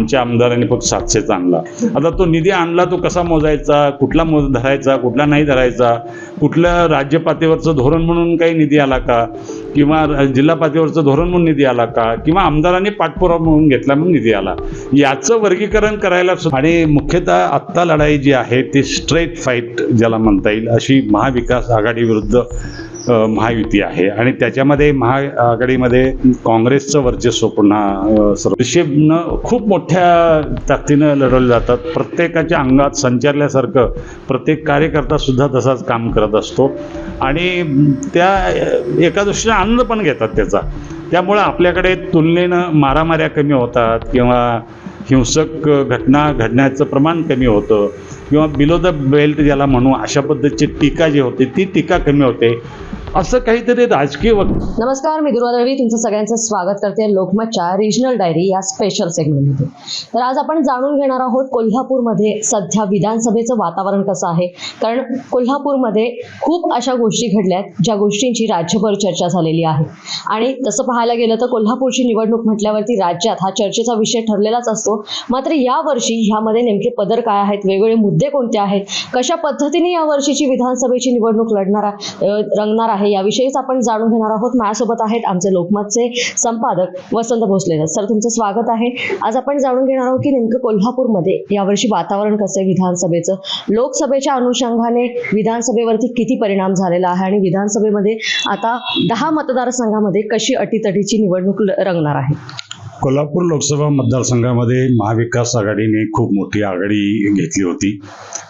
आमच्या आमदारांनी फक्त 700च आणला. आता तो निधी आणला, तो कसा मोजायचा, कुठला धरायचा, कुठला नाही धरायचा, कुठल्या राज्य पातळीवरचं धोरण म्हणून काही निधी आला का, किंवा जिल्हा पातळीवरचं धोरण म्हणून निधी आला का, किंवा आमदारांनी पाठपुरावा म्हणून घेतला म्हणून निधी आला, याचं वर्गीकरण करायला. आणि मुख्यतः आत्ता लढाई जी आहे ती स्ट्रेट फाईट ज्याला म्हणता येईल अशी महाविकास आघाडी विरुद्ध महायुती आहे. आणि त्याच्यामध्ये महाआघाडीमध्ये काँग्रेसचं वर्चस्व पुन्हा सर्वशिबनं खूप मोठ्या ताकदीनं लढवले जातात. प्रत्येकाच्या अंगात संचारल्यासारखं प्रत्येक कार्यकर्ता सुद्धा तसाच काम करत असतो आणि त्या एका दृष्टीने आनंद पण घेतात त्याचा. त्यामुळं आपल्याकडे तुलनेनं मारामाऱ्या कमी होतात किंवा हिंसक घटना घडण्याचं प्रमाण कमी होतं किंवा बिलो द बेल्ट ज्याला म्हणू अशा पद्धतीची टीका जी होते ती टीका कमी होते. असं काहीतरी राजकीय नमस्कार, मी दुर्वा दळवी तुमचं सगळ्यांचं स्वागत करते लोकमतच्या रिजनल डायरी या स्पेशल सेगमेंटमध्ये. तर आज आपण जाणून घेणार आहोत कोल्हापूरमध्ये सध्या विधानसभेचं वातावरण कसं आहे. कारण कोल्हापूरमध्ये खूप अशा गोष्टी घडल्यात ज्या गोष्टींची राज्यभर चर्चा झालेली आहे. आणि तसं पाहायला गेलं तर कोल्हापूरची निवडणूक म्हटल्यावरती राज्यात हा चर्चेचा विषय ठरलेलाच असतो. मात्र यावर्षी ह्यामध्ये नेमके पदर काय आहेत, वेगवेगळे मुद्दे कोणते आहेत, कशा पद्धतीने यावर्षीची विधानसभेची निवडणूक रंगणार आहे याविषयीच आपण जाणून घेणार आहोत. माझ्यासोबत आहेत आमचे लोकमतचे संपादक वसंत भोसले सर. तुमचं स्वागत आहे. आज आपण जाणून घेणार आहोत की नेमकं कोल्हापूरमध्ये यावर्षी वातावरण कसं आहे विधानसभेचं, लोकसभेच्या अनुषंगाने विधानसभेवरती किती परिणाम झालेला आहे आणि विधानसभेमध्ये आता 10 मतदारसंघामध्ये कशी अटीतटीची निवडणूक रंगणार आहे. कोल्हापूर लोकसभा मतदारसंघामध्ये महाविकास आघाडीने खूप मोठी आघाडी घेतली होती.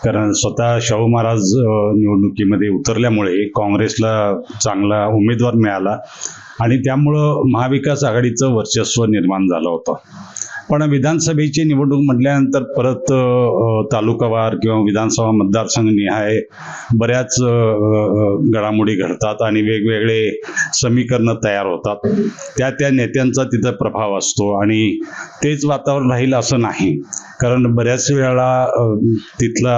कारण स्वतः शाहू महाराज निवडणुकीमध्ये उतरल्यामुळे काँग्रेसला चांगला उमेदवार मिळाला आणि त्यामुळं महाविकास आघाडीचं वर्चस्व निर्माण झालं होतं. पण विधानसभेची निवडणूक म्हटल्यानंतर परत तालुकावार किंवा विधानसभा मतदारसंघ निहाय बऱ्याच घडामोडी घडतात आणि वेगवेगळे समीकरणं तयार होतात. त्या नेत्यांचा तिथं प्रभाव असतो आणि तेच वातावरण राहील असं नाही. कारण बऱ्याच वेळा तिथला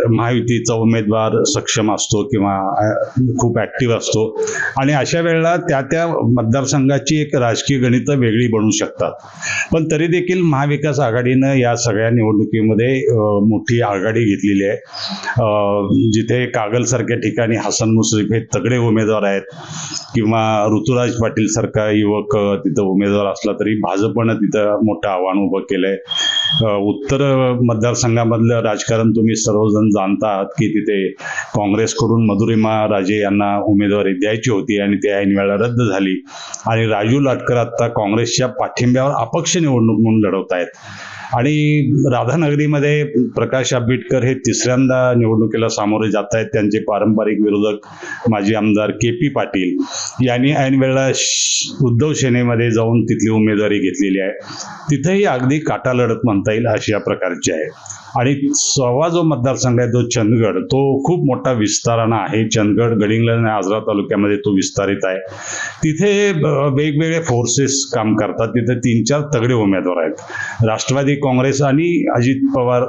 महायुतीचा उमेदवार सक्षम असतो किंवा खूप ॲक्टिव्ह असतो आणि अशा वेळेला त्या मतदारसंघाची एक राजकीय गणितं वेगळी बनू शकतात. पण तरी देखील महाविकास आघाडीनं या सगळ्या निवडणुकीमध्ये मोठी आघाडी घेतलेली आहे. जिथे कागलसारख्या ठिकाणी हसन मुश्रीफ हे तगडे उमेदवार आहेत किंवा ऋतुराज पाटील सारखा युवक तिथं उमेदवार असला तरी भाजपनं तिथं मोठं आव्हान उभं केलंय. उत्तर मतदारसंघामधलं राजकारण तुम्ही सर्वजण जाणतात की तिथे काँग्रेसकडून मधुरिमा राजे यांना उमेदवारी द्यायची होती आणि ती ऐन वेळेला रद्द झाली आणि राजू लाटकर आता काँग्रेसच्या पाठिंब्यावर अपक्ष निवडणूक म्हणून लढवत आहेत. आणि राधानगरीमध्ये प्रकाश आंबेडकर हे तिसऱ्यांदा निवडणुकीला सामोरे जात आहेत. त्यांचे पारंपरिक विरोधक माजी आमदार KP पाटील यांनी ऐन वेळेला उद्धव सेनेमध्ये जाऊन तिथली उमेदवारी घेतलेली आहे. तिथेही अगदी काटा लढत म्हणता येईल अशा प्रकारची आहे. आणि 6वा जो मतदारसंघ आहे तो चंदगड, तो खूप मोठा विस्तारानं आहे. चंदगड, गडिंग्लज आणि आजरा तालुक्यामध्ये तो विस्तारित आहे. तिथे वेगवेगळे फोर्सेस काम करतात. तिथे 3-4 तगडे उमेदवार आहेत. राष्ट्रवादी काँग्रेस आणि अजित पवार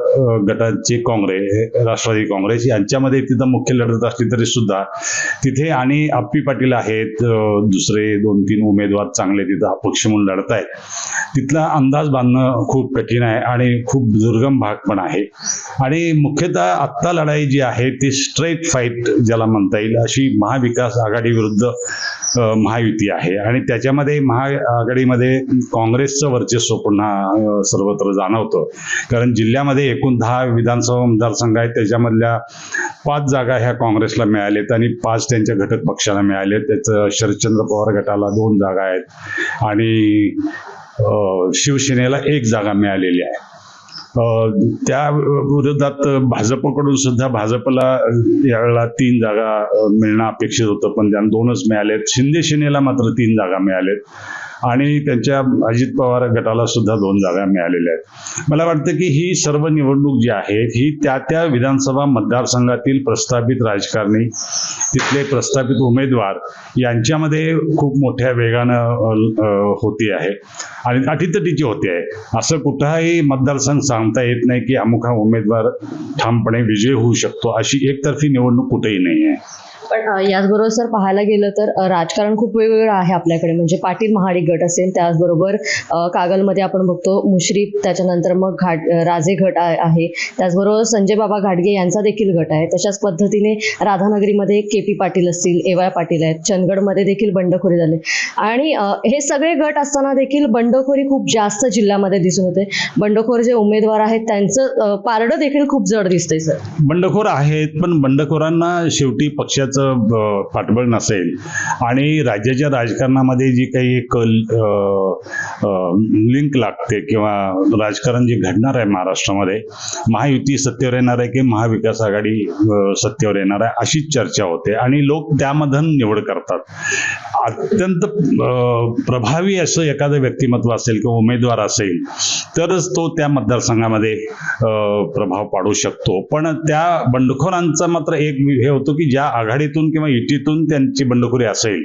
गटाचे राष्ट्रवादी काँग्रेस यांच्यामध्ये तिथं मुख्य लढत असली तरी सुद्धा तिथे आणि अप्पी पाटील आहेत, दुसरे 2-3 उमेदवार चांगले तिथं अपक्ष म्हणून लढत आहेत. तिथला अंदाज बांधणं खूप कठीण आहे आणि खूप दुर्गम भाग पण आहे. आणि मुख्यतः आत्ता लढाई जी आहे ती स्ट्रेट फाईट ज्याला म्हणता येईल अशी महाविकास आघाडी विरुद्ध महायुती आहे. आणि त्याच्यामध्ये महाआघाडीमध्ये काँग्रेसचं वर्चस्व पुन्हा सर्वत्र जाणवतं. कारण जिल्ह्यामध्ये एकूण 10 विधानसभा मतदारसंघ आहेत. त्याच्यामधल्या 5 जागा ह्या काँग्रेसला मिळाल्यात आणि 5 त्यांच्या घटक पक्षाला मिळाले. त्याचं शरदचंद्र पवार गटाला 2 जागा आहेत आणि शिवसेनेला 1 जागा मिळालेली आहे. त्या विरोधात भाजपकडून सुद्धा भाजपला यावेळेला 3 जागा मिळणं अपेक्षित होतं पण त्यांना 2च मिळालेत. शिंदे सेनेला मात्र 3 जागा मिळालेत आणि त्यांच्या अजित पवार गटाला सुद्धा 2 जागा मिळालेल्या आहेत. मला वाटतं की ही सर्व निवडणूक जी आहे ही त्या विधानसभा मतदारसंघातील प्रस्थापित राजकारणी, तिथले प्रस्थापित उमेदवार यांच्यामध्ये खूप मोठ्या वेगानं होती आहे आणि अटीतटीची होते आहे. असं कुठलाही मतदारसंघ सांगता येत नाही की अमुक हा उमेदवार ठामपणे विजयी होऊ शकतो. अशी एकतर्फी निवडणूक कुठेही नाही आहे. पण याचबरोबर सर पाहायला गेलं तर राजकारण खूप वेगवेगळं आहे आपल्याकडे. म्हणजे पाटील महाडिक गट असेल, त्याचबरोबर कागलमध्ये आपण बघतो मुश्रीफ, त्याच्यानंतर मग राजे गट आहे, त्याचबरोबर संजय बाबा घाटगे यांचा देखील गट आहे. तशाच पद्धतीने राधानगरीमध्ये KP पाटील असतील, AY पाटील आहेत, चंदगडमध्ये देखील बंडखोरी झाली आणि हे सगळे गट असताना देखील बंडखोरी खूप जास्त जिल्ह्यामध्ये दिसून होते. बंडखोर जे उमेदवार आहेत त्यांचं पारडं देखील खूप जड दिसतंय सर. बंडखोर आहेत, पण बंडखोरांना शेवटी पक्षाचं पाठबळ नसेल आणि राज्याच्या राजकारणामध्ये जी काही एक लिंक लागते किंवा राजकारण जे घडणार आहे महाराष्ट्रामध्ये, महायुती सत्तेवर येणार आहे की महाविकास आघाडी सत्तेवर येणार आहे अशीच चर्चा होते आणि लोक त्यामधून निवड करतात. अत्यंत प्रभावी असं एखादं व्यक्तिमत्व असेल किंवा उमेदवार असेल तरच तो त्या मतदारसंघामध्ये प्रभाव पाडू शकतो. पण त्या बंडखोरांचा मात्र एक हे होतं की ज्या आघाडीतून किंवा युतीतून त्यांची बंडखोरी असेल,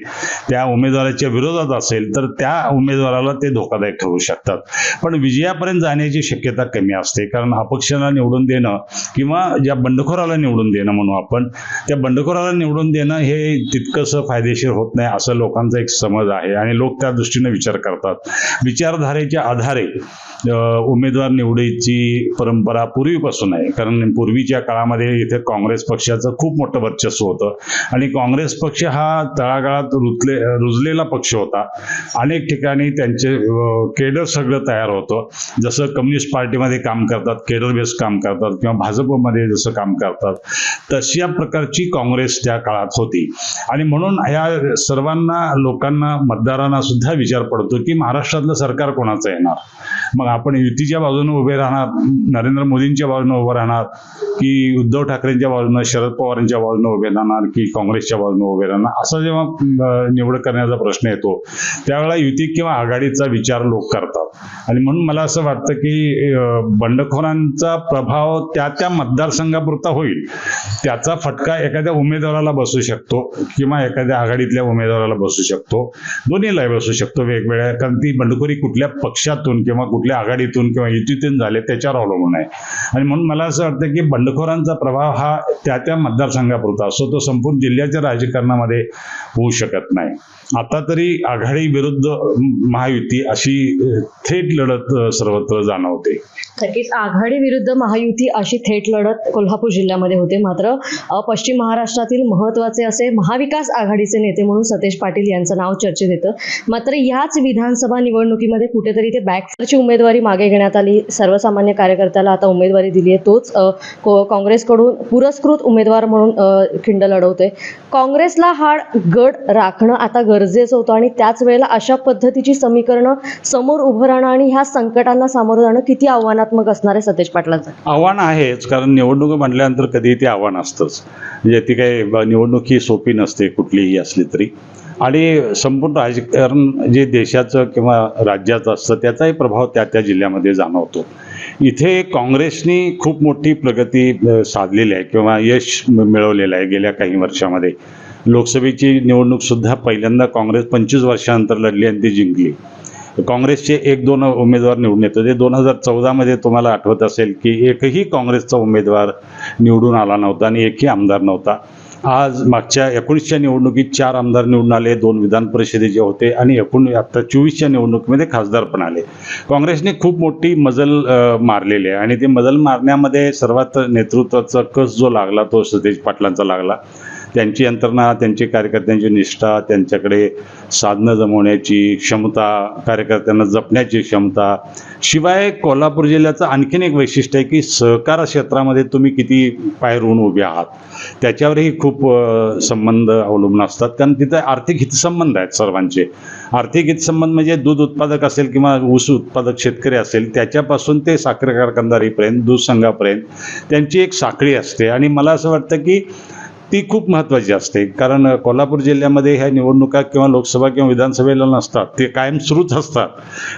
त्या उमेदवाराच्या विरोधात असेल तर त्या उमेदवाराला ते धोकादायक ठरू शकतात. पण विजयापर्यंत जाण्याची शक्यता कमी असते, कारण अपक्षाला निवडून देणं किंवा ज्या बंडखोराला निवडून देणं म्हणू आपण, त्या बंडखोराला निवडून देणं हे तितकंसं फायदेशीर होत नाही असं लोकांचा एक समज आहे आणि लोक त्या दृष्टीने विचार करतात. विचारधारेच्या आधारे उमेदवार निवडीची परंपरा पूर्वीपासून आहे, कारण पूर्वीच्या काळामध्ये इथे काँग्रेस पक्षाचं खूप मोठं वर्चस्व होतं आणि काँग्रेस पक्ष हा तळागाळात रुजलेला पक्ष होता. अनेक ठिकाणी त्यांचे केडर सगळं तयार होतं. जसं कम्युनिस्ट पार्टीमध्ये काम करतात, केडर बेस काम करतात किंवा भाजपमध्ये जसं काम करतात, तशा प्रकारची काँग्रेस त्या काळात होती. आणि म्हणून ह्या सर्वांना लोकांना, मतदारांना सुद्धा विचार पडतो की महाराष्ट्रातलं सरकार कोणाचं येणार. मग आपण युतीच्या बाजूने उभे राहणार, नरेंद्र मोदींच्या बाजूने उभं राहणार की उद्धव ठाकरेंच्या बाजूने, शरद पवारांच्या बाजूने उभे राहणार की काँग्रेसच्या बाजूने उभे राहणार, असा जेव्हा निवड करण्याचा प्रश्न येतो त्यावेळेला युती किंवा आघाडीचा विचार लोक करतात. आणि म्हणून मला असं वाटतं की बंडखोरांचा प्रभाव त्या मतदारसंघापुरता होईल, त्याचा फटका एखाद्या उमेदवाराला बसू शकतो किंवा एखाद्या आघाडीतल्या उमेदवाराला बसू शकतो, दोन्हीला बसू शकतो वेगवेगळ्या, कारण ती बंडखोरी कुठल्या पक्षातून किंवा कुठल्या आघाडीतून किंवा युतीतून झाले त्याच्यावर अवलंबून आहे. आणि म्हणून मला असं वाटतं की बंडखोरांचा प्रभाव हा त्या मतदारसंघापुरता असतो, तो संपूर्ण जिल्ह्याच्या राजकारणामध्ये होऊ शकत नाही. आता तरी आघाडी विरुद्ध महायुती अशी थेट लढत सर्वत्र जाणवते. नक्कीच आघाडी विरुद्ध महायुती अशी थेट लढत कोल्हापूर जिल्ह्यामध्ये होते. मात्र पश्चिम महाराष्ट्रातील महत्त्वाचे असे महाविकास आघाडीचे नेते म्हणून सतेज पाटील यांचं नाव चर्चेत येतं. मात्र याच विधानसभा निवडणुकीमध्ये कुठेतरी ते बॅकची उमेदवारी मागे घेण्यात आली. सर्वसामान्य कार्यकर्त्याला आता उमेदवारी दिली आहे, तोच काँग्रेसकडून पुरस्कृत उमेदवार म्हणून खिंड लढवतोय. काँग्रेसला हा गड राखणं आता गरजेचं होतं आणि त्याच वेळेला अशा पद्धतीची समीकरणं समोर उभं राहणं आणि ह्या संकटांना सामोरं जाणं किती आव्हानात्मक असणार आहे सतेज पाटलांचं? आव्हान आहेच, कारण निवडणूक म्हटल्यानंतर कधी ते आव्हान असतंच. म्हणजे ती काही निवडणूक ही सोपी नसते कुठलीही असली तरी. आणि संपूर्ण राजकारण जे देशाचं किंवा राज्याचं असतं त्याचाही प्रभाव त्या जिल्ह्यामध्ये जाणवतो. इथे काँग्रेसने खूप मोठी प्रगती साधलेली आहे किंवा यश मिळवलेलं आहे गेल्या काही वर्षामध्ये. लोकसभेची निवडणूक सुद्धा पहिल्यांदा काँग्रेस 25 वर्षानंतर लढली आणि ती जिंकली. काँग्रेसचे 1-2 उमेदवार निवडून येतो. ते 2014मध्ये तुम्हाला आठवत असेल की एकही काँग्रेसचा उमेदवार निवडून आला नव्हता आणि एकही आमदार नव्हता. आज मागच्या 19च्या निवडणुकीत 4 आमदार निवडून आले, 2 विधान परिषदेचे होते आणि आता 24च्या निवडणुकीमध्ये खासदार पण आले. काँग्रेसने खूप मोठी मजल मारलेली आहे आणि ते मजल मारण्यामध्ये सर्वात नेतृत्वाचा कस जो लागला तो सतेज पाटलांचा लागला. त्यांची यंत्रणा, त्यांची कार्यकर्त्यांची निष्ठा, त्यांच्याकडे साधनं जमवण्याची क्षमता, कार्यकर्त्यांना जपण्याची क्षमता. शिवाय कोल्हापूर जिल्ह्याचं आणखीन एक वैशिष्ट्य आहे की सहकार क्षेत्रामध्ये तुम्ही किती पाय रोवून उभे आहात त्याच्यावरही खूप संबंध अवलंबून असतात, कारण तिथे आर्थिक हितसंबंध आहेत सर्वांचे. आर्थिक हितसंबंध म्हणजे दूध उत्पादक असेल किंवा ऊस उत्पादक शेतकरी असेल त्याच्यापासून ते साखर कारखानदारीपर्यंत, दूध संघापर्यंत त्यांची एक साखळी असते. आणि मला असं वाटतं की ती खूप महत्त्वाची असते, कारण कोल्हापूर जिल्ह्यामध्ये ह्या निवडणुका किंवा लोकसभा किंवा विधानसभेला नसतात, ते कायम सुरूच असतात.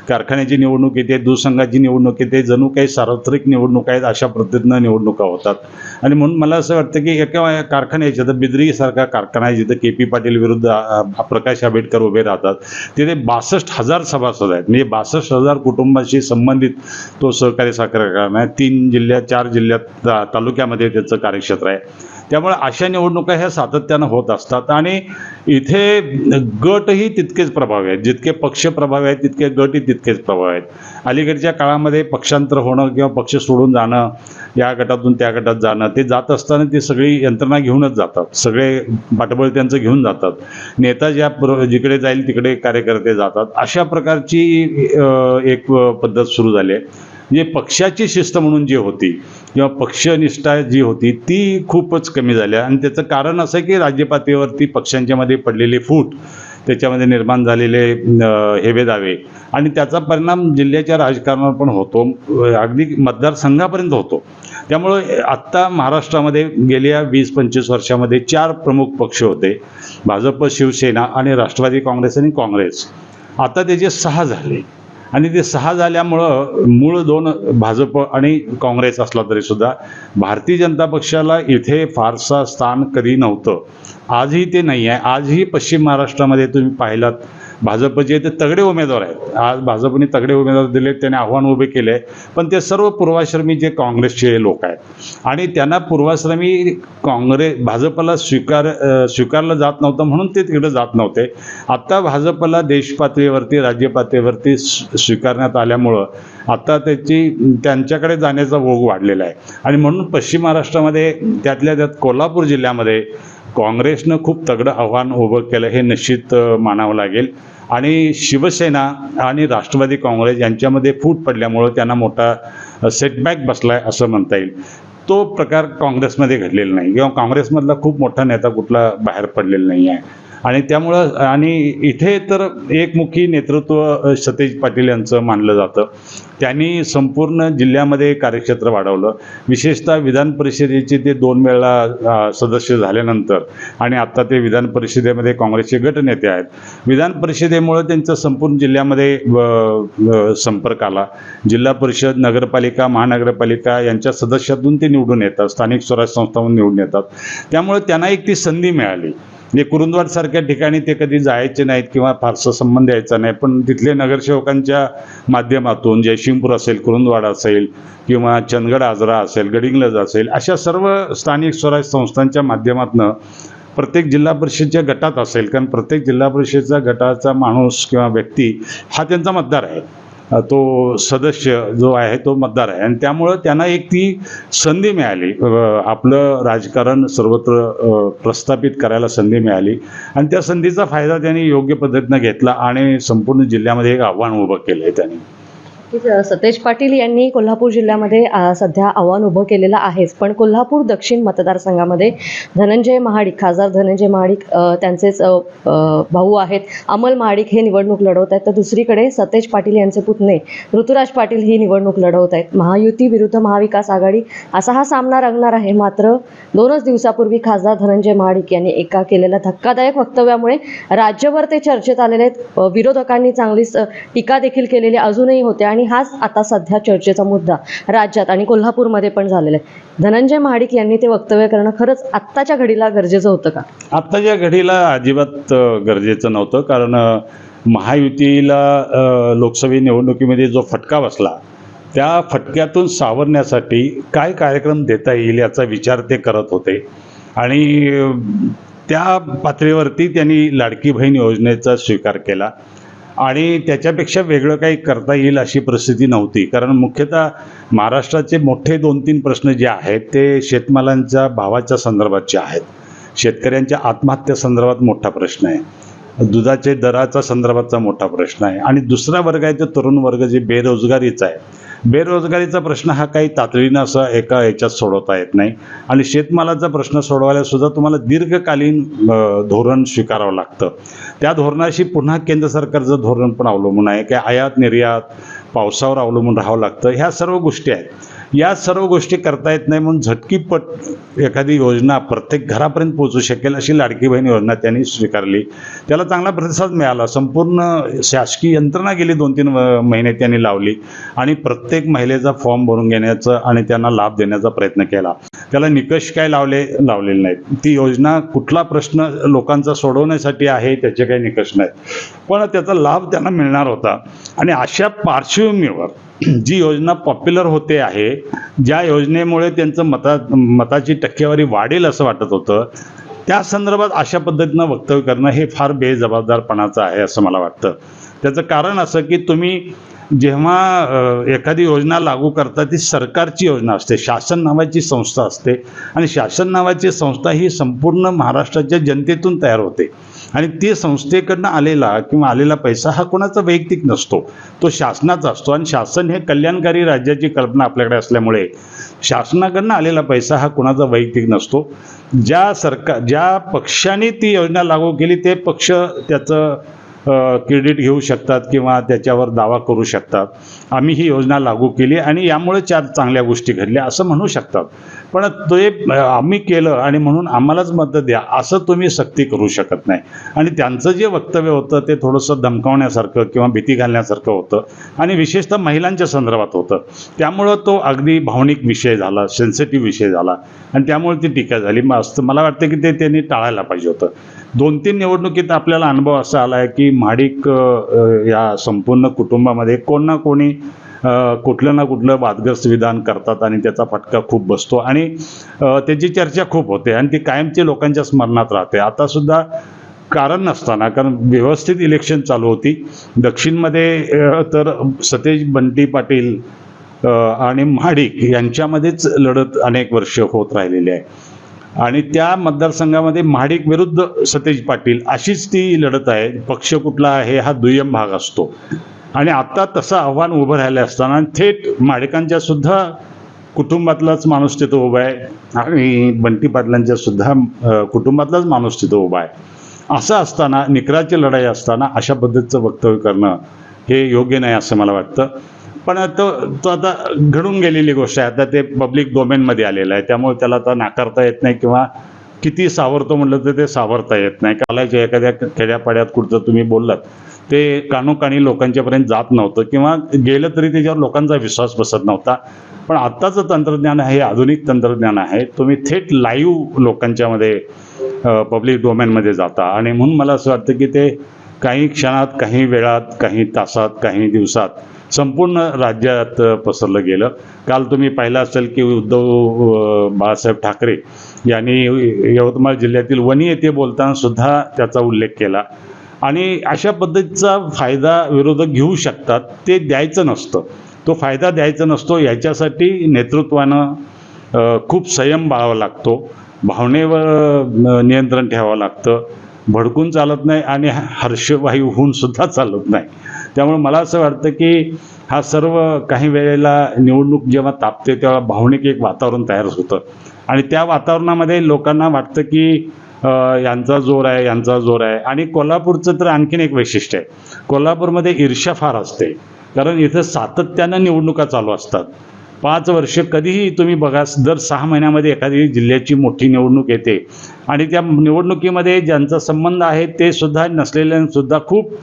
कारखान्याची निवडणूक येते, दूध संघाची निवडणूक येते, जणू काही सार्वत्रिक निवडणुका आहेत अशा पद्धतीनं निवडणुका होतात. आणि म्हणून मला असं वाटतं की एका कारखान्याच्या तर बिद्रीसारखा कारखाना आहे जिथं KP पाटील विरुद्ध प्रकाश आंबेडकर उभे राहतात, तिथे 62,000 सभासद आहेत. म्हणजे 62,000 कुटुंबाशी संबंधित तो सहकारी साखर कारखाना आहे. 3 जिल्ह्यात 4 जिल्ह्यात तालुक्यामध्ये त्याचं कार्यक्षेत्र आहे. त्यामुळे अशा निवडणुका ह्या सातत्यानं होत असतात आणि इथे गटही तितकेच प्रभावी आहेत. जितके पक्ष प्रभावी आहेत तितके गटही तितकेच प्रभावी आहेत. अलीकडच्या काळामध्ये पक्षांतर होणं किंवा पक्ष सोडून जाणं, या गटातून त्या गटात जाणं, ते जात असताना ती सगळी यंत्रणा घेऊनच जातात, सगळे पाठबळ त्यांचं घेऊन जातात. नेता जिकडे जाईल तिकडे कार्यकर्ते जातात. अशा प्रकारची एक पद्धत सुरू झाली आहे. जे पक्षाची शिस्त म्हणून जी होती किंवा पक्षनिष्ठा जी होती ती खूपच कमी झाली आणि त्याचं कारण असं आहे की राज्य पातळीवरती पक्षांच्या मध्ये पडलेली फूट, त्याच्यामध्ये निर्माण झालेले हेवेदावे आणि त्याचा परिणाम जिल्ह्याच्या राजकारणावर पण होतो, अगदी मतदारसंघापर्यंत होतो. त्यामुळं आत्ता महाराष्ट्रामध्ये गेल्या 20-25 वर्षामध्ये 4 प्रमुख पक्ष होते, भाजप, शिवसेना आणि राष्ट्रवादी काँग्रेस आणि काँग्रेस. आता त्याचे 6 झाले आणि ते 6 झाल्यामुळं मूळ 2 भाजप आणि काँग्रेस असला तरी सुद्धा भारतीय जनता पक्षाला इथे फारसा स्थान कधी नव्हतं. आजही ते नाही आहे. आजही पश्चिम महाराष्ट्रामध्ये तुम्ही पाहिलात भाजपचे ते तगडे उमेदवार आहेत. आज भाजपने तगडे उमेदवार दिले, त्याने आव्हान उभे केले, पण ते सर्व पूर्वाश्रमी जे काँग्रेसचे लोक आहेत आणि त्यांना पूर्वाश्रमी भाजपला स्वीकारलं जात नव्हतं म्हणून ते तिकडे जात नव्हते. आत्ता भाजपला देश पातळीवरती, राज्य पातळीवरती स्वीकारण्यात आल्यामुळं आता त्यांच्याकडे जाण्याचा ओघ वाढलेला आहे आणि म्हणून पश्चिम महाराष्ट्रामध्ये त्यातल्या त्यात कोल्हापूर जिल्ह्यामध्ये काँग्रेसनं खूप तगडं आव्हान उभं केलं, हे निश्चित मानावं लागेल. आणि शिवसेना आणि राष्ट्रवादी काँग्रेस यांच्यामध्ये फूट पडल्यामुळं त्यांना मोठा सेटबॅक बसलाय असं म्हणता येईल. तो प्रकार काँग्रेसमध्ये घडलेला नाही किंवा काँग्रेसमधला खूप मोठा नेता कुठला बाहेर पडलेला नाही आहे आणि त्यामुळं आणि इथे तर एकमुखी नेतृत्व सतेज पाटील यांचं मानलं जातं. त्यांनी संपूर्ण जिल्ह्यामध्ये कार्यक्षेत्र वाढवलं. विशेषतः विधान परिषदेचे ते 2 वेळा सदस्य झाल्यानंतर आणि आता ते विधान परिषदेमध्ये काँग्रेसचे गटनेते आहेत. विधान परिषदेमुळे त्यांचा संपूर्ण जिल्ह्यामध्ये संपर्क आला. जिल्हा परिषद, नगरपालिका, महानगरपालिका यांच्या सदस्यातून ते निवडून येतात, स्थानिक स्वराज्य संस्थांमधून निवडून येतात. त्यामुळे त्यांना एक ती संधी मिळाली. म्हणजे कुरुंदवाडसारख्या ठिकाणी ते कधी जायचे नाहीत किंवा फारसा संबंध यायचा नाही, पण तिथले नगरसेवकांच्या माध्यमातून जयसिंगपूर असेल, कुरुंदवाड असेल किंवा चंदगड आजरा असेल, गडिंग्लज असेल, अशा सर्व स्थानिक स्वराज्य संस्थांच्या माध्यमातून प्रत्येक जिल्हा परिषदेच्या गटात असेल, कारण प्रत्येक जिल्हा परिषदेचा गटाचा माणूस किंवा व्यक्ती हा त्यांचा मतदार आहे, तो सदस्य जो आहे तो मतदार आहे आणि त्यामुळं त्यांना एक ती संधी मिळाली, आपलं राजकारण सर्वत्र प्रस्थापित करायला संधी मिळाली आणि त्या संधीचा फायदा त्यांनी योग्य पद्धतीनं घेतला आणि संपूर्ण जिल्ह्यामध्ये एक आव्हान उभं केलं आहे त्यांनी. सतेज पाटील यांनी कोल्हापूर जिल्ह्यामध्ये सध्या आव्हान उभं केलेलं आहेच, पण कोल्हापूर दक्षिण मतदारसंघामध्ये धनंजय महाडिक, खासदार धनंजय महाडिक त्यांचेच भाऊ आहेत अमल महाडिक हे निवडणूक लढवत आहेत, तर दुसरीकडे सतेज पाटील यांचे पुतणे ऋतुराज पाटील ही निवडणूक लढवत आहेत. महायुती विरुद्ध महाविकास आघाडी असा हा सामना रंगणार आहे. मात्र 2च दिवसापूर्वी खासदार धनंजय महाडिक यांनी एका केलेल्या धक्कादायक वक्तव्यामुळे राज्यभर ते चर्चेत आलेले आहेत. विरोधकांनी चांगलीच टीका देखील केलेली अजूनही होते आणि हाच आता सध्या चर्चेचा मुद्दा राज्यात आणि कोल्हापूरमध्ये पण झालेला आहे. धनंजय महाडिक यांनी ते वक्तव्य करणं खरंच आत्ताच्या घडीला गरजेचं होतं का? आत्ताच्या घडीला अजिबात गरजेचं नव्हतं, कारण महायुतीला लोकसभा निवडणुकीमध्ये जो फटका बसला त्या फटक्यातून सावरण्यासाठी काय कार्यक्रम देता येईल याचा विचार ते करत होते आणि त्या पातळीवरती त्यांनी लाडकी बहीण योजनेचा स्वीकार केला आणि त्याच्यापेक्षा वेगळं काही करता येईल अशी परिस्थिती नव्हती, कारण मुख्यतः महाराष्ट्राचे मोठे 2-3 प्रश्न जे आहेत ते शेतमालांच्या भावाच्या संदर्भातचे आहेत. शेतकऱ्यांच्या आत्महत्या मोठा प्रश्न आहे, दुधाचे दराचा संदर्भातचा मोठा प्रश्न आहे आणि दुसरा वर्ग आहे तो तरुण वर्ग जे बेरोजगारीचा आहे. बेरोजगारीचा प्रश्न हा काही तातडीनं असा एका याच्यात सोडवता येत नाही आणि शेतमालाचा प्रश्न सोडवायला सुद्धा तुम्हाला दीर्घकालीन धोरण स्वीकारावं लागतं. त्या धोरणाशी पुन्हा केंद्र सरकारचं धोरण पण अवलंबून आहे की आयात निर्यात पावसावर अवलंबून राहावं लागतं. ह्या सर्व गोष्टी आहेत. या सर्व गोष्टी करता येत नाही म्हणून झटकीपट एखादी योजना प्रत्येक घरापर्यंत पोहोचू शकेल अशी लाडकी बहीण योजना त्यांनी स्वीकारली. त्याला चांगला प्रतिसाद मिळाला. संपूर्ण शासकीय यंत्रणा गेली 2-3 महिने त्यांनी लावली आणि प्रत्येक महिलेचा फॉर्म भरून घेण्याचा आणि त्यांना लाभ देण्याचा प्रयत्न केला. त्याला निकष काय लावलेले नाहीत. ती योजना कुठला प्रश्न लोकांचा सोडवण्यासाठी आहे त्याचे काही निकष नाहीत, पण त्याचा लाभ त्यांना मिळणार होता आणि अशा पार्श्वभूमीवर जी योजना पॉप्युलर होते आहे, ज्या योजनेमुळे त्यांचं मताची टक्केवारी वाढेल असं वाटत होतं, त्या संदर्भात अशा पद्धतीनं वक्तव्य करणं हे फार बेजबाबदारपणाचं आहे असं मला वाटतं. त्याचं कारण असं की तुम्ही जेव्हा एखादी योजना लागू करता ती सरकारची योजना असते, शासन नावाची संस्था असते आणि शासन नावाची संस्था ही संपूर्ण महाराष्ट्राच्या जनतेतून तयार होते आणि ती संस्थेकडनं आलेला पैसा हा कोणाचा वैयक्तिक नसतो, तो शासनाचा असतो आणि शासन हे कल्याणकारी राज्याची कल्पना आपल्याकडे असल्यामुळे शासनाकडनं आलेला पैसा हा कोणाचा वैयक्तिक नसतो. ज्या पक्षाने ती योजना लागू केली ते पक्ष त्याचं क्रेडिट घेऊ शकतात किंवा त्याच्यावर दावा करू शकतात, आम्ही ही योजना लागू केली आणि यामुळे 4 चांगल्या गोष्टी घडल्या असं म्हणू शकतात. पण ते आम्ही केलं आणि म्हणून आम्हालाच मतं द्या असं तुम्ही सक्ती करू शकत नाही. आणि त्यांचं जे वक्तव्य होतं ते थोडंसं धमकावण्यासारखं किंवा भीती घालण्यासारखं होतं आणि विशेषतः महिलांच्या संदर्भात होतं. त्यामुळं तो अगदी भावनिक विषय झाला, सेन्सिटिव्ह विषय झाला आणि त्यामुळे ती टीका झाली. मला वाटतं की ते त्यांनी टाळायला पाहिजे होतं. 2-3 निवडणुकीत आपल्याला अनुभव असा आला आहे की महाडिक या संपूर्ण कुटुंबामध्ये कोण ना कोणी कुठलं ना कुठलं वादग्रस्त विधान करतात आणि त्याचा फटका खूप बसतो आणि त्याची चर्चा खूप होते आणि ती कायमची लोकांच्या स्मरणात राहते. आता सुद्धा कारण नसताना, कारण व्यवस्थित इलेक्शन चालू होती दक्षिणमध्ये, तर सतेज बंटी पाटील आणि महाडिक यांच्यामध्येच लढत अनेक वर्ष होत राहिलेली आहे आणि त्या मतदारसंघामध्ये महाडिक विरुद्ध सतेज पाटील अशीच ती लढत आहे. पक्ष कुठला आहे हा दुय्यम भाग असतो आणि आता तसं आव्हान उभं राहिलं असताना थेट महाडिकांच्या सुद्धा कुटुंबातलाच माणूस तिथं उभा आहे आणि बंटी पाटलांच्या सुद्धा कुटुंबातलाच माणूस तिथं उभा आहे. असं असताना, निकराची लढाई असताना अशा पद्धतीचं वक्तव्य करणं हे योग्य नाही असं मला वाटतं. पण तो आता घडून गेलेली गोष्ट आहे. आता ते पब्लिक डोमेनमध्ये आलेलं आहे, त्यामुळे त्याला आता नाकारता येत नाही किंवा किती सावरतो म्हटलं तर ते सावरता येत नाही. कालाच्या एखाद्या खेड्यापाड्यात कुठचं तुम्ही बोललात ते कानोकानी लोकांच्यापर्यंत जात नव्हतं किंवा गेलं तरी त्याच्यावर लोकांचा विश्वास बसत नव्हता. पण आत्ताचं तंत्रज्ञान आहे, आधुनिक तंत्रज्ञान आहे, तुम्ही थेट लाईव्ह लोकांच्यामध्ये पब्लिक डोमेनमध्ये जाता आणि म्हणून मला असं वाटतं की ते काही क्षणात, काही वेळात, काही तासात, काही दिवसात संपूर्ण राज्यात पसरलं गेलं. काल तुम्ही पाहिलं असेल की उद्धव बाळासाहेब ठाकरे यांनी यवतमाळ जिल्ह्यातील वणी येथे बोलताना सुद्धा त्याचा उल्लेख केला आणि अशा पद्धतीचा फायदा विरोधक घेऊ शकतात. ते द्यायचं नसतं, तो फायदा द्यायचा नसतो. याच्यासाठी नेतृत्वानं खूप संयम बाळगावा लागतो, भावनेवर नियंत्रण ठेवावं लागतं, भडकून चालत नाही आणि हर्षवायू होऊन सुद्धा चालत नाही. त्यामुळे मला असं वाटतं की हा सर्व काही वेळेला निवडणूक जेव्हा तापते तेव्हा भावनिक एक वातावरण तयार होतं आणि त्या वातावरणामध्ये लोकांना वाटतं की यांचा जोर आहे, यांचा जोर आहे. आणि कोल्हापूरचं तर आणखीन एक वैशिष्ट्य आहे, कोल्हापूरमध्ये ईर्ष्या फार असते, कारण इथं सातत्यानं निवडणुका चालू असतात. 5 वर्ष कधीही तुम्ही बघा, दर 6 महिन्यामध्ये एखादी जिल्ह्याची मोठी निवडणूक येते आणि त्या निवडणुकीमध्ये ज्यांचा संबंध आहे ते सुद्धा नसलेल्यांसुद्धा खूप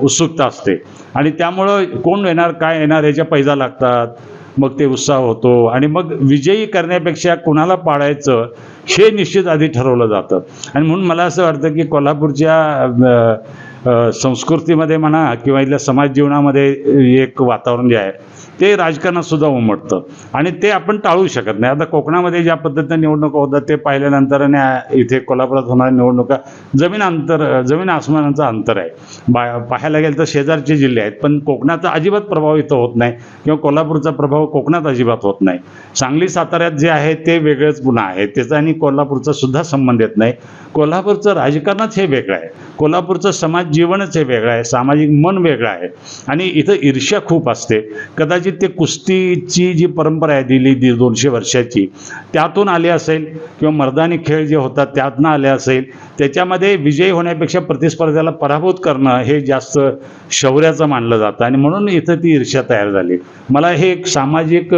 उत्सुकता असते आणि त्यामुळं कोण येणार, काय येणार याच्या पैजा लागतात, मग ते उत्साह होतो आणि मग विजयी करण्यापेक्षा कुणाला पाडायचं हे निश्चित आधी ठरवलं जातं. आणि म्हणून मला असं वाटतं की कोल्हापूरच्या संस्कृतीमध्ये म्हणा किंवा इथल्या समाज जीवनामध्ये एक वातावरण जे आहे ते राजकारणात सुद्धा उमटतं आणि ते आपण टाळू शकत नाही. आता कोकणामध्ये ज्या पद्धतीने निवडणुका होतात ते पाहिल्यानंतर आणि इथे कोल्हापुरात होणाऱ्या निवडणुका जमीन आसमानाचं अंतर आहे. पाहायला गेलं तर शेजारचे जिल्हे आहेत, पण कोकणाचा अजिबात प्रभाव इथं होत नाही किंवा कोल्हापूरचा प्रभाव कोकणात अजिबात होत नाही. सांगली साताऱ्यात जे आहे ते वेगळंच पुन्हा आहे, त्याचा आणि कोल्हापूरचा सुद्धा संबंध येत नाही. कोल्हापूरचं राजकारणात हे वेगळं आहे, कोल्हापूरचं समाज जीवनच हे वेगळं आहे, सामाजिक मन वेगळं आहे आणि इथं ईर्ष्या खूप असते. कदाचित ते कुस्तीची जी परंपरा आहे दिली 200 वर्षाची त्यातून आली असेल किंवा मर्दानी खेळ जे होतात त्यातनं आले असेल. त्याच्यामध्ये विजयी होण्यापेक्षा प्रतिस्पर्ध्याला पराभूत करणं हे जास्त शौर्याचं मानलं जातं आणि म्हणून इथं ती ईर्ष्या तयार झाली. मला हे एक सामाजिक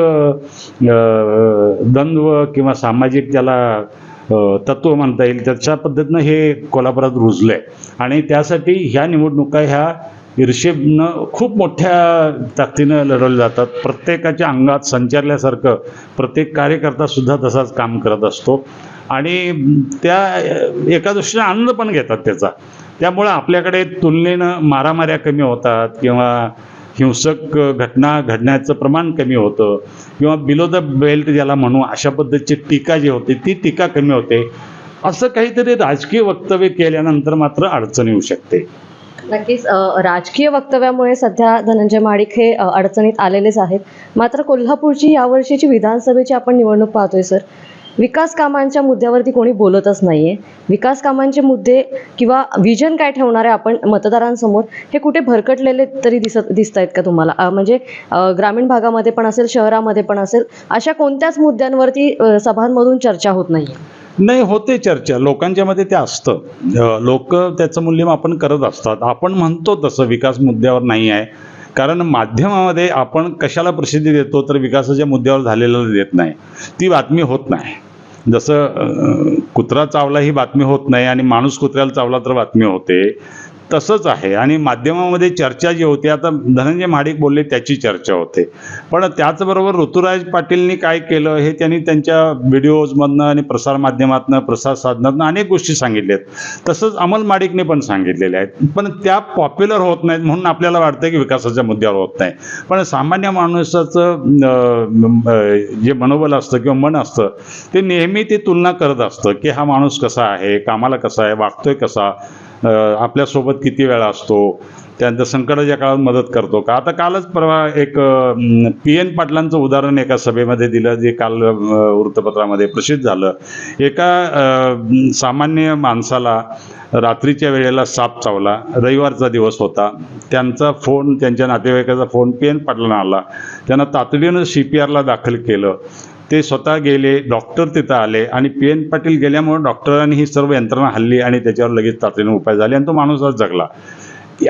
द्वंद्व किंवा सामाजिक त्याला तत्व म्हणता येईल त्याच्या पद्धतीनं हे कोल्हापुरात रुजलं आहे आणि त्यासाठी ह्या निवडणुका ह्या ईर्षेनं खूप मोठ्या ताकदीनं लढवल्या जातात. प्रत्येकाच्या अंगात संचारल्यासारखं प्रत्येक कार्यकर्ता सुद्धा तसाच काम करत असतो आणि त्या एका दृष्टीने आनंद पण घेतात त्याचा. त्यामुळं आपल्याकडे तुलनेनं मारामाऱ्या कमी होतात किंवा हिंसक घटना घडण्याचं प्रमाण कमी होतं किंवा बिलो द बेल्ट ज्याला म्हणू अशा पद्धतीची टीका जी होती ती टीका कमी होते. असं काहीतरी राजकीय वक्तव्य केल्यानंतर मात्र अडचण येऊ शकते. नक्कीच राजकीय वक्तव्यामुळे सध्या धनंजय महाडिक हे अडचणीत आलेलेच आहेत. मात्र कोल्हापूरची यावर्षीची विधानसभेची आपण निवडणूक पाहतोय सर, विकास कामांच्या मुद्द्यावरती कोणी बोलतच नाहीये. विकास कामांचे मुद्दे किंवा विजन काय ठेवणार आहे आपण मतदारांसमोर हे कुठे भरकटलेले तरी दिसत आहेत का तुम्हाला? म्हणजे ग्रामीण भागामध्ये पण असेल, शहरामध्ये पण असेल, अशा कोणत्याच मुद्द्यांवरती सभांमधून चर्चा होत नाहीये? नाही, होते चर्चा, लोकांच्या मध्ये ते असतं. लोक त्याचं मूल्यमापन करत असतात. आपण म्हणतो तसं विकास मुद्द्यावर नाही आहे, कारण माध्यमामध्ये आपण कशाला प्रसिद्धी देतो तर विकासाच्या मुद्द्यावर झालेलं देत नाही, ती बातमी होत नाही. जसं कुत्रा चावला ही बातमी होत नाही आणि माणूस कुत्र्याला चावला तर बातमी होते, तसंच आहे. आणि माध्यमामध्ये चर्चा जी होते, आता धनंजय महाडिक बोलले त्याची चर्चा होते, पण त्याचबरोबर ऋतुराज पाटीलनी काय केलं हे त्यांनी त्यांच्या व्हिडिओजमधनं आणि प्रसारमाध्यमातनं प्रसार साधनातनं अनेक गोष्टी सांगितल्यात. तसंच अमल माडिकने पण सांगितलेले आहेत, पण त्या पॉप्युलर होत नाहीत म्हणून आपल्याला वाटतं की विकासाच्या मुद्द्यावर होत नाही. पण सामान्य माणसाचं जे मनोबल असतं किंवा मन असतं ते नेहमी ती तुलना करत असतं की हा माणूस कसा आहे, कामाला कसा आहे, वागतोय कसा, आपल्यासोबत किती वेळा असतो, त्यानंतर संकटाच्या काळात मदत करतो का. आता कालच परवा एक PN पाटलांचं उदाहरण एका सभेमध्ये दिलं, जे काल वृत्तपत्रामध्ये प्रसिद्ध झालं. एका सामान्य माणसाला रात्रीच्या वेळेला साप चावला, रविवारचा दिवस होता, त्यांचा फोन, त्यांच्या नातेवाईकाचा फोन PN पाटलांना आला. त्यांना तातडीनं CPRला दाखल केलं. ते स्वतः गेले, डॉक्टर तिथं आले आणि PN पाटील गेल्यामुळे डॉक्टरांनी ही सर्व यंत्रणा हल्ली आणि त्याच्यावर लगेच तातडीने उपाय झाले आणि तो माणूस आज जगला.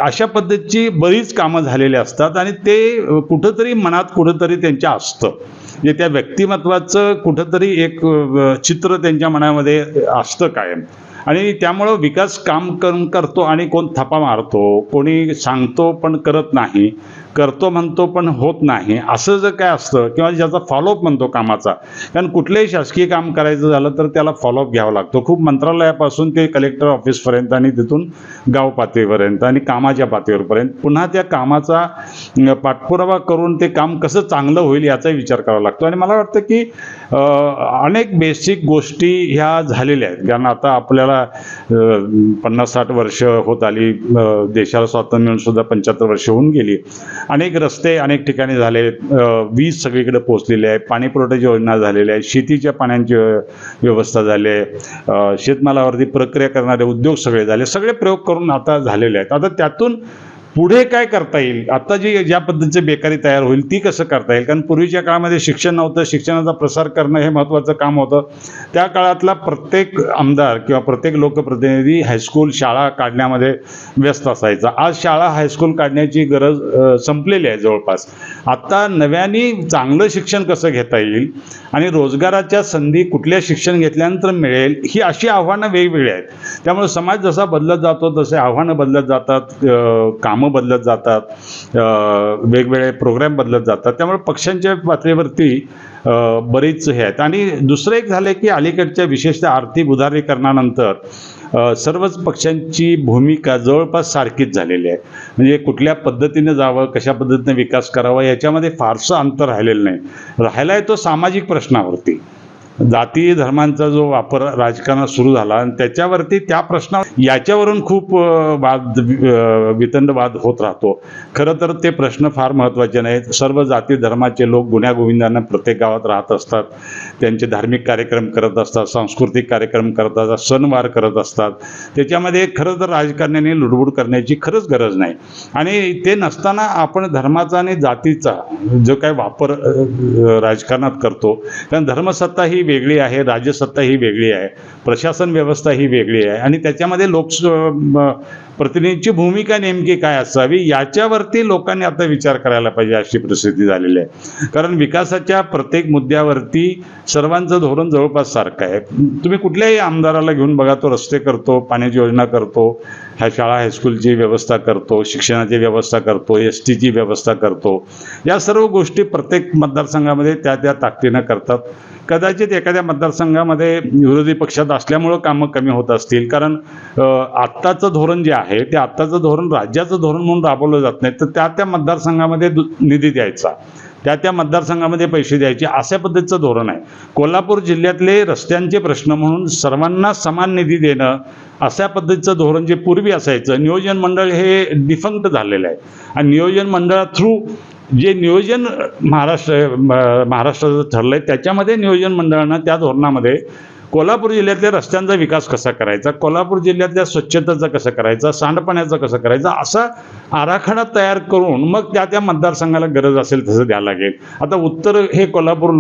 अशा पद्धतीची बरीच कामं झालेली असतात आणि ते कुठंतरी मनात कुठंतरी त्यांच्या असतं, म्हणजे त्या व्यक्तिमत्वाचं कुठंतरी एक चित्र त्यांच्या मनामध्ये असतं कायम. आणि त्यामुळं विकास काम करतो आणि कोण थप्पा मारतो, कोणी सांगतो पण करत नाही, करतो म्हणतो पण होत नाही, असं जर काय असतं किंवा ज्याचा फॉलोअप म्हणतो कामाचा, कारण कुठलंही शासकीय काम करायचं झालं तर त्याला फॉलोअप घ्यावा लागतो, खूप मंत्रालयापासून ते कलेक्टर ऑफिसपर्यंत आणि तिथून गाव पातळीपर्यंत आणि कामाच्या पातळीवरपर्यंत पुन्हा त्या कामाचा पाठपुरावा करून ते काम कसं चांगलं होईल याचा विचार करावा लागतो. आणि मला वाटतं की अनेक बेसिक गोष्टी ह्या झालेल्या आहेत, कारण आता आपल्याला 50-60 वर्ष होत आली, देशाला स्वातंत्र्य मिळून सुद्धा 75 वर्ष होऊन गेली. अनेक रस्ते अनेक ठिकाणी झाले, वीज सगळीकडे पोहोचलेली आहे, पाणी पुरवठ्याची योजना झालेली आहे, शेतीच्या पाण्याची व्यवस्था झाली आहे, शेतमालावरती प्रक्रिया करणारे उद्योग सगळे झाले, सगळे प्रयोग करून आता झालेले आहेत. आता त्यातून पुढे काय करता येईल, आता जी ज्या पद्धतीची बेकारी तयार होईल ती कसं करता येईल, कारण पूर्वीच्या काळामध्ये शिक्षण नव्हतं, शिक्षणाचा प्रसार करणं हे महत्त्वाचं काम होतं. त्या काळातला प्रत्येक आमदार किंवा प्रत्येक लोकप्रतिनिधी हायस्कूल शाळा काढण्यामध्ये व्यस्त असायचा. आज शाळा हायस्कूल काढण्याची गरज संपलेली आहे जवळपास. आता नव्याने चांगलं शिक्षण कसं घेता येईल आणि रोजगाराच्या संधी कुठल्या शिक्षण घेतल्यानंतर मिळेल, ही अशी आव्हानं वेगवेगळी आहेत. त्यामुळे समाज जसा बदलत जातो तसे आव्हानं बदलत जातात, कामं बदलत जातात, वेगवेगळे प्रोग्राम बदलत जातात. त्यामुळे पक्षांच्या पातळीवरती बरीच हे आहेत. आणि दुसरं एक झालं की अलीकडच्या विशेषतः आर्थिक उदारीकरणानंतर सर्वच पक्षांची भूमिका जवळपास सारखीच झालेली आहे. म्हणजे कुठल्या पद्धतीने जावं, कशा पद्धतीने विकास करावा याच्यामध्ये फारसं अंतर राहिलेलं नाही. राहिला आहे तो सामाजिक प्रश्नावरती. जाती धर्मांचा जो वापर राजकारणात सुरू झाला आणि त्याच्यावरती त्या प्रश्नावर याच्यावरून खूप वितंड वाद होत राहतो. खरं तर ते प्रश्न फार महत्त्वाचे नाहीत. सर्व जाती धर्माचे लोक गुण्यागोविंदानं प्रत्येक गावात राहत असतात, त्यांचे धार्मिक कार्यक्रम करत असतात, सांस्कृतिक कार्यक्रम करत असतात, सणवार करत असतात. त्याच्यामध्ये खरं तर राजकारण्याने लुडबुड करण्याची खरंच गरज नाही. आणि ते नसताना आपण धर्माचा आणि जातीचा जो काय वापर राजकारणात करतो, कारण धर्मसत्ता ही वेगळी आहे, राज्यसत्ता ही वेगळी आहे, प्रशासन व्यवस्था ही वेगळी आहे आणि त्याच्यामध्ये प्रतिनिधींची भूमिका नेमकी काय असावी याच्यावरती लोकांनी आता विचार करायला पाहिजे, अशी परिस्थिती झालेली आहे. कारण विकासाच्या प्रत्येक मुद्द्यावरती सर्वांचं धोरण जवळपास सारखं आहे. तुम्ही कुठल्याही आमदाराला घेऊन बघा, तो रस्ते करतो, पाण्याची योजना करतो, ह्या शाळा हायस्कूलची व्यवस्था करतो, शिक्षणाची व्यवस्था करतो, STची व्यवस्था करतो. या सर्व गोष्टी प्रत्येक मतदारसंघामध्ये त्या ताकदीनं करतात. कदाचित एखाद्या मतदारसंघामध्ये विरोधी पक्षात असल्यामुळं कामं कमी होत असतील, कारण आत्ताचं धोरण जे आहे आहे ते आत्ताचं धोरण राज्याचं धोरण म्हणून राबवलं जात नाही, तर त्या मतदारसंघामध्ये निधी द्यायचा, त्या मतदारसंघामध्ये पैसे द्यायचे, अशा पद्धतीचं धोरण आहे. कोल्हापूर जिल्ह्यातले रस्त्यांचे प्रश्न म्हणून सर्वांना समान निधी देणं, अशा पद्धतीचं धोरण जे पूर्वी असायचं, नियोजन मंडळ हे डिफंक्ट झालेलं आहे. आणि नियोजन मंडळा थ्रू जे नियोजन महाराष्ट्राचं ठरलंय, त्याच्यामध्ये नियोजन मंडळानं त्या धोरणामध्ये कोल्हापूर जिल्ह्यातल्या रस्त्यांचा विकास कसा करायचा, कोल्हापूर जिल्ह्यातल्या स्वच्छतेचा कसं करायचा, सांडपाण्याचं कसं करायचं, असा आराखडा तयार करून मग त्या मतदारसंघाला गरज असेल तसं द्यायला लागेल. आता उत्तर हे कोल्हापूर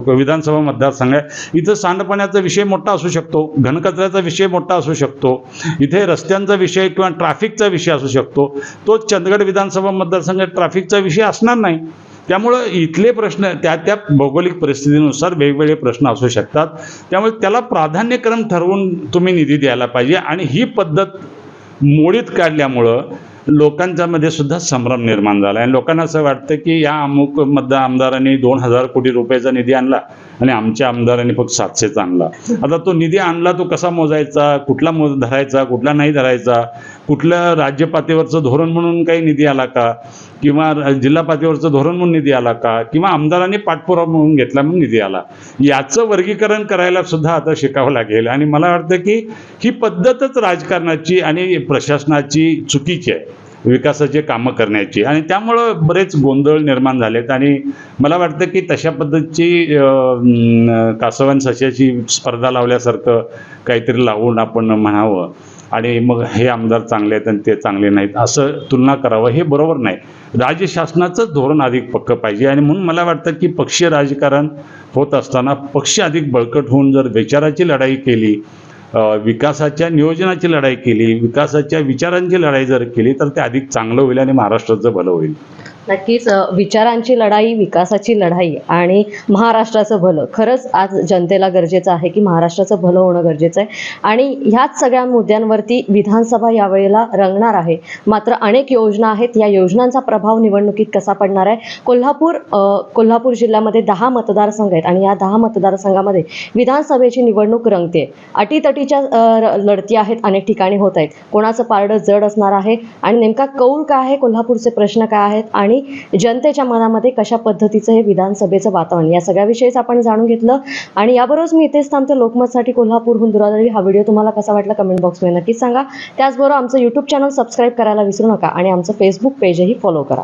विधानसभा मतदारसंघ आहे. इथं सांडपाण्याचा विषय मोठा असू शकतो, घनकचऱ्याचा विषय मोठा असू शकतो, इथे रस्त्यांचा विषय किंवा ट्रॅफिकचा विषय असू शकतो. तो चंदगड विधानसभा मतदारसंघात ट्रॅफिकचा विषय असणार नाही. त्यामुळं इथले प्रश्न त्या भौगोलिक परिस्थितीनुसार वेगवेगळे प्रश्न असू शकतात. त्यामुळे त्याला प्राधान्यक्रम ठरवून तुम्ही निधी द्यायला पाहिजे. आणि ही पद्धत मोडीत काढल्यामुळं लोकांच्यामध्ये सुद्धा संभ्रम निर्माण झाला आणि लोकांना असं वाटतं की या अमुक आमदारांनी 2000 कोटी रुपयाचा निधी आणला आणि आमच्या आमदारांनी फक्त 700चा आणला. आता तो निधी आणला, तो कसा मोजायचा, कुठला धरायचा, कुठला नाही धरायचा, कुठलं राज्य पातळीवरचं धोरण म्हणून काही निधी आला का, किंवा जिल्हा पातळीवरचं धोरण म्हणून निधी आला का, किंवा आमदारांनी पाठपुरावा म्हणून घेतला म्हणून निधी आला, याचं वर्गीकरण करायला सुद्धा आता शिकावं लागेल. आणि मला वाटतं की ही पद्धतच राजकारणाची आणि प्रशासनाची चुकीची आहे विकासाचे कामं करण्याची. आणि त्यामुळं बरेच गोंधळ निर्माण झालेत. आणि मला वाटतं की तशा पद्धतीची कासवान सश्याची स्पर्धा लावल्यासारखं काहीतरी लावून आपण म्हणावं आणि मग हे आमदार चांगले आहेत आणि ते चांगले नाहीत असं तुलना करावं, हे बरोबर नाही. राज्य शासनाचं धोरण अधिक पक्कं पाहिजे. आणि म्हणून मला वाटतं की पक्षीय राजकारण होत असताना पक्ष अधिक बळकट होऊन जर विचाराची लढाई केली, विकासाच्या नियोजनाची लढाई केली, विकासाच्या विचारांची लढाई जर केली तर ते अधिक चांगलं होईल आणि महाराष्ट्राचं भलं होईल. नक्कीच विचारांची लढाई, विकासाची लढाई आणि महाराष्ट्राचं भलं, खरंच आज जनतेला गरजेचं आहे की महाराष्ट्राचं भलं होणं गरजेचं आहे. आणि ह्याच सगळ्या मुद्द्यांवरती विधानसभा यावेळेला रंगणार आहे. मात्र अनेक योजना आहेत, या योजनांचा प्रभाव निवडणुकीत कसा पडणार आहे. कोल्हापूर जिल्ह्यामध्ये 10 मतदारसंघ आहेत आणि या 10 मतदारसंघामध्ये विधानसभेची निवडणूक रंगते. अटीतटीच्या लढती आहेत, अनेक ठिकाणी होत आहेत. कोणाचं पारडं जड असणार आहे आणि नेमका कौल काय आहे, कोल्हापूरचे प्रश्न काय आहेत आणि जनतेच्या मनामध्ये कशा पद्धतीचं हे विधानसभेचं वातावरण, या सगळ्याविषयीच आपण जाणून घेतलं. आणि याबरोबरच मी इथेच थांबते. लोकमतसाठी कोल्हापूरहून दुरादळी हा व्हिडिओ तुम्हाला कसा वाटला कमेंट बॉक्समध्ये नक्कीच सांगा. त्याचबरोबर आमचं यूट्यूब चॅनल सबस्क्राईब करायला विसरू नका आणि आमचं फेसबुक पेजही फॉलो करा.